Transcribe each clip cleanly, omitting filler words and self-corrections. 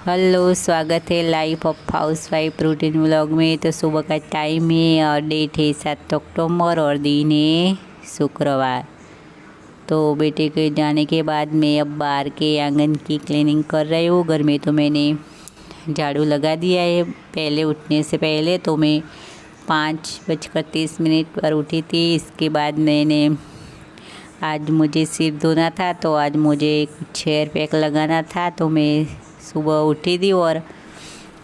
Hello, स्वागत है life of house wife routine vlog में। तो सुबह का टाइम है और डेट है 7 अक्टूबर और दिन है शुक्रवार। तो बेटे के जाने के बाद मैं अब बाहर के आंगन की क्लीनिंग कर रही हूँ। घर में तो मैंने झाड़ू लगा दिया है पहले उठने से पहले। तो मैं 5:30 पर उठी थी। इसके बाद मैंने आज मुझे सिर धोना था, तो आज मुझे कुछ हेयर पैक लगाना था। तो मैं सुबह उठी थी और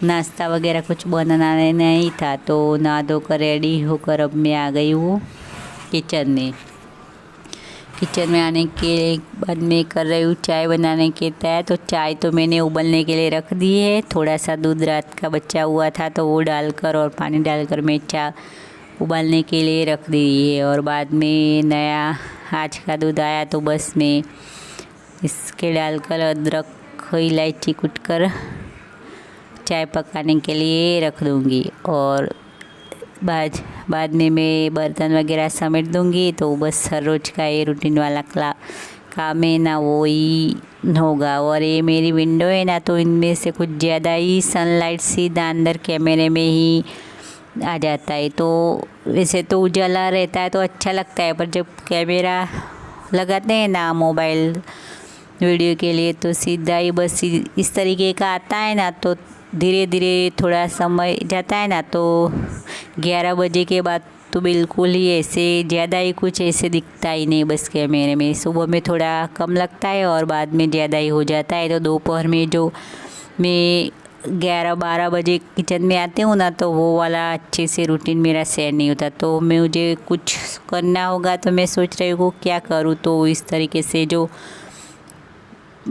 नाश्ता वगैरह कुछ बनाना नहीं था, तो नहा धोकर रेडी होकर अब मैं आ गई हूँ किचन में। किचन में आने के बाद मैं कर रही हूँ चाय बनाने के तैयार। तो चाय तो मैंने उबलने के लिए रख दी है। थोड़ा सा दूध रात का बचा हुआ था, तो वो डालकर और पानी डालकर मैं चाय उबालने के लिए रख दी है। और बाद में नया आज का दूध आया, तो बस मैं इसके डालकर अदरक इलायची कूटकर चाय पकाने के लिए रख दूँगी। और बाद में मैं बर्तन वगैरह समेट दूँगी। तो बस हर रोज़ का ये रूटीन वाला काम है ना, वो ही होगा। और ये मेरी विंडो है ना, तो इनमें से कुछ ज़्यादा ही सनलाइट सीधा अंदर कैमरे में ही आ जाता है। तो वैसे तो उजाला रहता है तो अच्छा लगता है, पर जब कैमरा लगाते हैं ना मोबाइल वीडियो के लिए, तो सीधा ही बस इस तरीके का आता है ना। तो धीरे धीरे थोड़ा समय जाता है ना, तो 11 बजे के बाद तो बिल्कुल ही ऐसे ज़्यादा ही कुछ ऐसे दिखता ही नहीं बस कैमरे में। सुबह में थोड़ा कम लगता है और बाद में ज़्यादा ही हो जाता है। तो दोपहर में जो मैं 11-12 बजे किचन में आती हूँ ना, तो वो वाला अच्छे से रूटीन मेरा सेट नहीं होता। तो मुझे कुछ करना होगा, तो मैं सोच रही हूँ क्या करूँ। तो इस तरीके से जो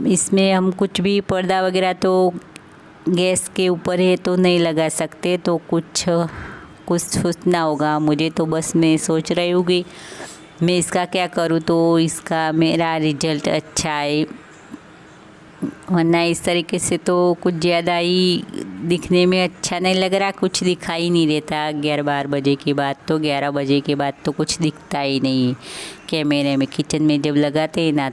इसमें हम कुछ भी पर्दा वगैरह तो गैस के ऊपर है तो नहीं लगा सकते, तो कुछ सोचना होगा मुझे। तो बस मैं सोच रही हूँ कि मैं इसका क्या करूँ तो इसका मेरा रिजल्ट अच्छा है। वरना इस तरीके से तो कुछ ज़्यादा ही दिखने में अच्छा नहीं लग रहा, कुछ दिखाई नहीं देता। 11-12 बजे के बाद तो 11 बजे के बाद तो कुछ दिखता ही नहीं कैमरे में, किचन में जब लगाते हैं ना।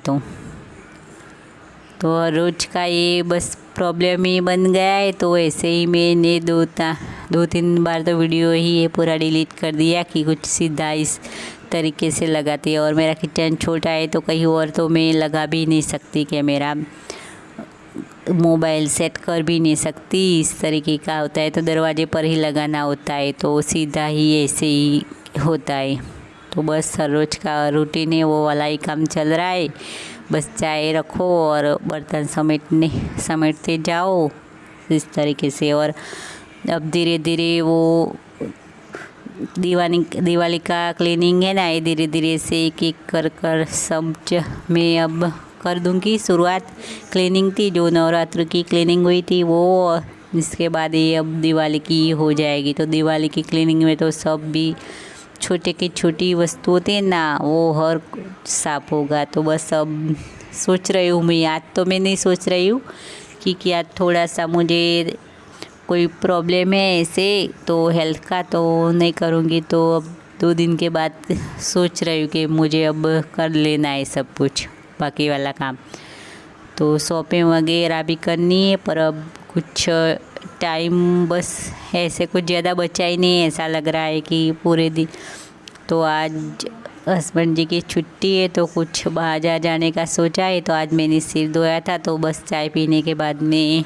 तो रोज़ का ये बस प्रॉब्लम ही बन गया है। तो ऐसे ही मैंने 2-3 बार तो वीडियो ही ये पूरा डिलीट कर दिया कि कुछ सीधा इस तरीके से लगाती है। और मेरा किचन छोटा है, तो कहीं और तो मैं लगा भी नहीं सकती कैमरा, मोबाइल सेट कर भी नहीं सकती। इस तरीके का होता है तो दरवाजे पर ही लगाना होता है, तो सीधा ही ऐसे ही होता है। तो बस हर रोज़ का रूटीन है, वो वाला ही काम चल रहा है। बस चाय रखो और बर्तन समेटते जाओ इस तरीके से। और अब धीरे धीरे वो दिवाली का क्लीनिंग है ना, ये धीरे धीरे से एक एक कर सब मैं अब कर दूंगी शुरुआत। क्लीनिंग थी जो नवरात्र की क्लीनिंग हुई थी वो, इसके बाद ये अब दिवाली की हो जाएगी। तो दिवाली की क्लीनिंग में तो सब भी छोटे की छोटी वस्तु होती है ना, वो हर साफ होगा। तो बस अब सोच रही हूँ मैं, आज तो मैं नहीं सोच रही हूँ क्योंकि आज थोड़ा सा मुझे कोई प्रॉब्लम है ऐसे, तो हेल्थ का तो नहीं करूँगी। तो अब 2 दिन के बाद सोच रही हूँ कि मुझे अब कर लेना है सब कुछ बाकी वाला काम। तो शॉपिंग वगैरह भी करनी है, पर अब कुछ टाइम बस ऐसे कुछ ज़्यादा बचा ही नहीं है, ऐसा लग रहा है कि पूरे दिन। तो आज हस्बैंड जी की छुट्टी है, तो कुछ बाहर जाने का सोचा है। तो आज मैंने सिर धोया था, तो बस चाय पीने के बाद में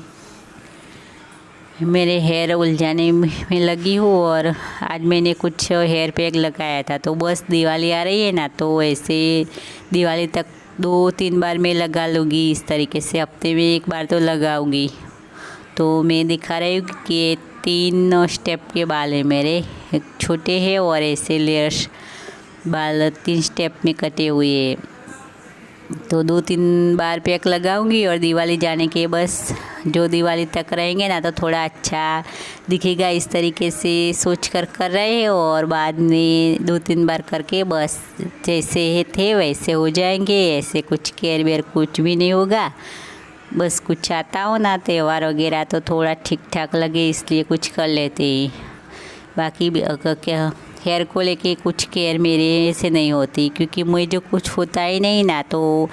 मेरे हेयर उलझाने में लगी हूँ। और आज मैंने कुछ हेयर पैक लगाया था। तो बस दिवाली आ रही है ना, तो ऐसे दिवाली तक 2-3 बार मैं लगा लूँगी इस तरीके से, हफ्ते में 1 बार तो लगाऊँगी। तो मैं दिखा रही हूँ कि 3 स्टेप के बाल हैं मेरे, एक छोटे हैं और ऐसे लेयर्स बाल 3 स्टेप में कटे हुए हैं। तो 2-3 बार पैक लगाऊंगी और दिवाली जाने के बस जो दिवाली तक रहेंगे ना, तो थोड़ा अच्छा दिखेगा इस तरीके से सोच कर रहे हो। और बाद में 2-3 बार करके बस जैसे थे वैसे हो जाएंगे। ऐसे कुछ केयर वेयर कुछ भी नहीं होगा। बस कुछ आता हो ना त्यौहार वगैरह तो थोड़ा ठीक ठाक लगे, इसलिए कुछ कर लेते हैं। बाकी क्या हेयर को लेके कुछ केयर मेरे से नहीं होती, क्योंकि मुझे जो कुछ होता ही नहीं ना, तो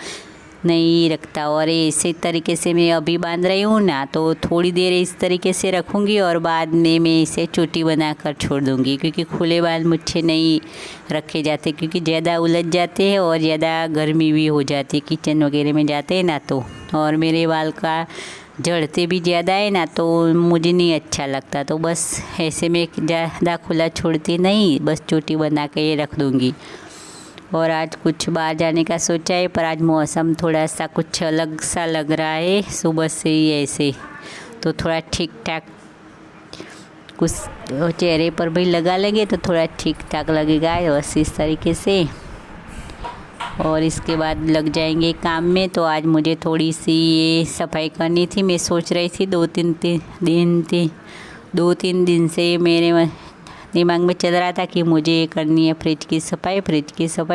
नहीं रखता। और इसी तरीके से मैं अभी बांध रही हूँ ना, तो थोड़ी देर इस तरीके से रखूँगी और बाद में मैं इसे चोटी बनाकर छोड़ दूँगी, क्योंकि खुले बाल मुझे नहीं रखे जाते, क्योंकि ज़्यादा उलझ जाते हैं और ज़्यादा गर्मी भी हो जाती है किचन वगैरह में जाते हैं ना तो। और मेरे बाल का झड़ते भी ज़्यादा है ना, तो मुझे नहीं अच्छा लगता। तो बस ऐसे में ज़्यादा खुला छोड़ती नहीं, बस चोटी बना के ये रख दूँगी। और आज कुछ बाहर जाने का सोचा है, पर आज मौसम थोड़ा सा कुछ अलग सा लग रहा है सुबह से ही ऐसे, तो थोड़ा ठीक ठाक कुछ चेहरे पर भी लगा लेंगे तो थोड़ा ठीक ठाक लगेगा, बस इस तरीके से। और इसके बाद लग जाएंगे काम में। तो आज मुझे थोड़ी सी ये सफाई करनी थी। मैं सोच रही थी दो तीन दिन से मेरे दिमाग में चल रहा था कि मुझे करनी है फ्रिज की सफाई,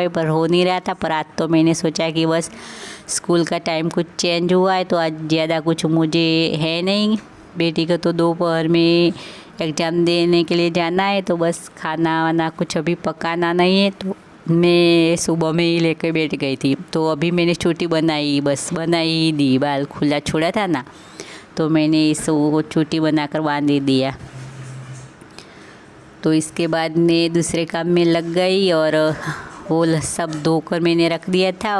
पर हो नहीं रहा था। पर आज तो मैंने सोचा कि बस स्कूल का टाइम कुछ चेंज हुआ है, तो आज ज़्यादा कुछ मुझे है नहीं। बेटी को तो दोपहर में एग्ज़ाम देने के लिए जाना है, तो बस खाना वाना कुछ अभी पकाना नहीं है, तो मैं सुबह में ही लेकर बैठ गई थी। तो अभी मैंने चोटी बनाई, बस बनाई ही दी। बाल खुला छोड़ा था ना, तो मैंने इसको चोटी बनाकर बांध ही दिया। तो इसके बाद मैं दूसरे काम में लग गई और वो सब धोकर मैंने रख दिया था।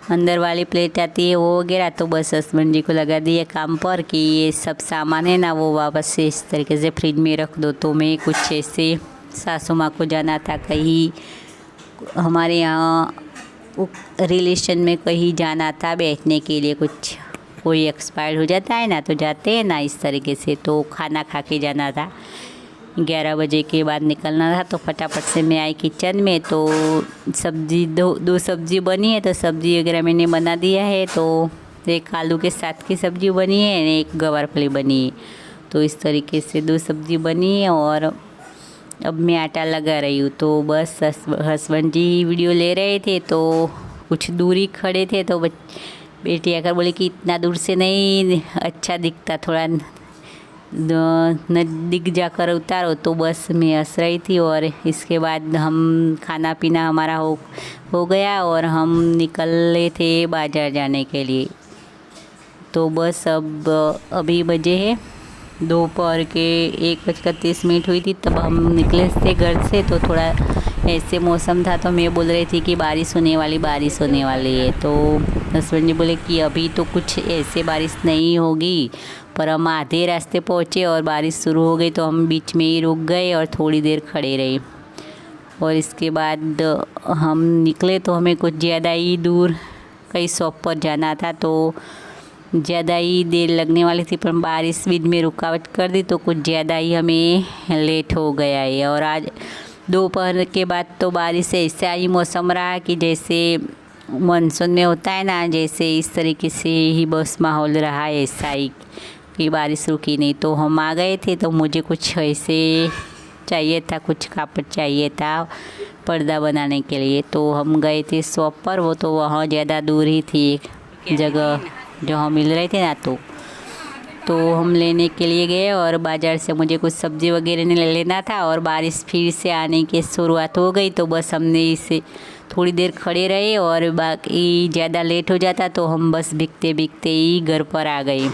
अंदर वाली प्लेट आती है वो वगैरह, तो बस हस्बैंड जी को लगा दिया काम पर कि ये सब सामान है ना वो वापस से इस तरीके से फ्रिज में रख दो। तो मैं कुछ ऐसे सासू माँ को जाना था कहीं, हमारे यहाँ रिलेशन में कहीं जाना था बैठने के लिए, कुछ कोई एक्सपायर हो जाता है ना तो जाते हैं ना इस तरीके से। तो खाना खा के जाना था, 11 बजे के बाद निकलना था। तो फटाफट से मैं आई किचन में, तो सब्जी दो सब्जी बनी है, तो सब्जी वगैरह मैंने बना दिया है। तो एक आलू के साथ की सब्जी बनी है, एक गवारफली बनी है। तो इस तरीके से 2 सब्जी बनी है और अब मैं आटा लगा रही हूँ। तो बस हस्बैंड जी वीडियो ले रहे थे, तो कुछ दूरी खड़े थे, तो बेटी आकर बोली कि इतना दूर से नहीं अच्छा दिखता, थोड़ा नज़दीक जाकर उतारो। तो बस मैं हंस रही थी। और इसके बाद हम खाना पीना हमारा हो गया और हम निकले थे बाज़ार जाने के लिए। तो बस अब अभी बजे है दोपहर के 1:30 हुई थी, तब हम निकले थे घर से। तो थोड़ा ऐसे मौसम था, तो मैं बोल रही थी कि बारिश होने वाली है। तो हस्बैंड जी बोले कि अभी तो कुछ ऐसे बारिश नहीं होगी, पर हम आधे रास्ते पहुँचे और बारिश शुरू हो गई, तो हम बीच में ही रुक गए और थोड़ी देर खड़े रहे। और इसके बाद हम निकले, तो हमें कुछ ज़्यादा ही दूर कई शॉप पर जाना था, तो ज़्यादा ही देर लगने वाली थी, पर बारिश बीच में रुकावट कर दी, तो कुछ ज़्यादा ही हमें लेट हो गया है। और आज दोपहर के बाद तो बारिश ऐसा ही मौसम रहा कि जैसे मानसून में होता है ना, जैसे इस तरीके से ही बस माहौल रहा है, ऐसा ही कि बारिश रुकी नहीं। तो हम आ गए थे, तो मुझे कुछ ऐसे चाहिए था, कुछ कापड़ चाहिए था पर्दा बनाने के लिए। तो हम गए थे शॉप पर, वो तो वहाँ ज़्यादा दूर ही थी एक जगह जो हम मिल रहे थे ना, तो हम लेने के लिए गए। और बाज़ार से मुझे कुछ सब्ज़ी वगैरह ने लेना था, और बारिश फिर से आने की शुरुआत हो गई, तो बस हमने इसे थोड़ी देर खड़े रहे। और बाकी ज़्यादा लेट हो जाता तो हम बस भीगते भीगते ही घर पर आ गए।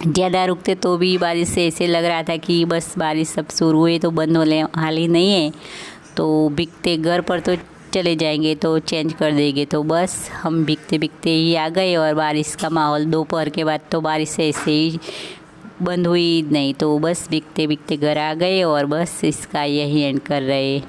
ज़्यादा रुकते तो भी बारिश से ऐसे लग रहा था कि बस बारिश सब शुरू हुई तो बंद होने वाली नहीं है, तो भीगते घर पर तो चले जाएंगे तो चेंज कर देंगे। तो बस हम भीगते भीगते ही आ गए। और बारिश का माहौल दोपहर के बाद तो बारिश ऐसे ही बंद हुई नहीं, तो बस भीगते भीगते घर आ गए। और बस इसका यही एंड कर रहे।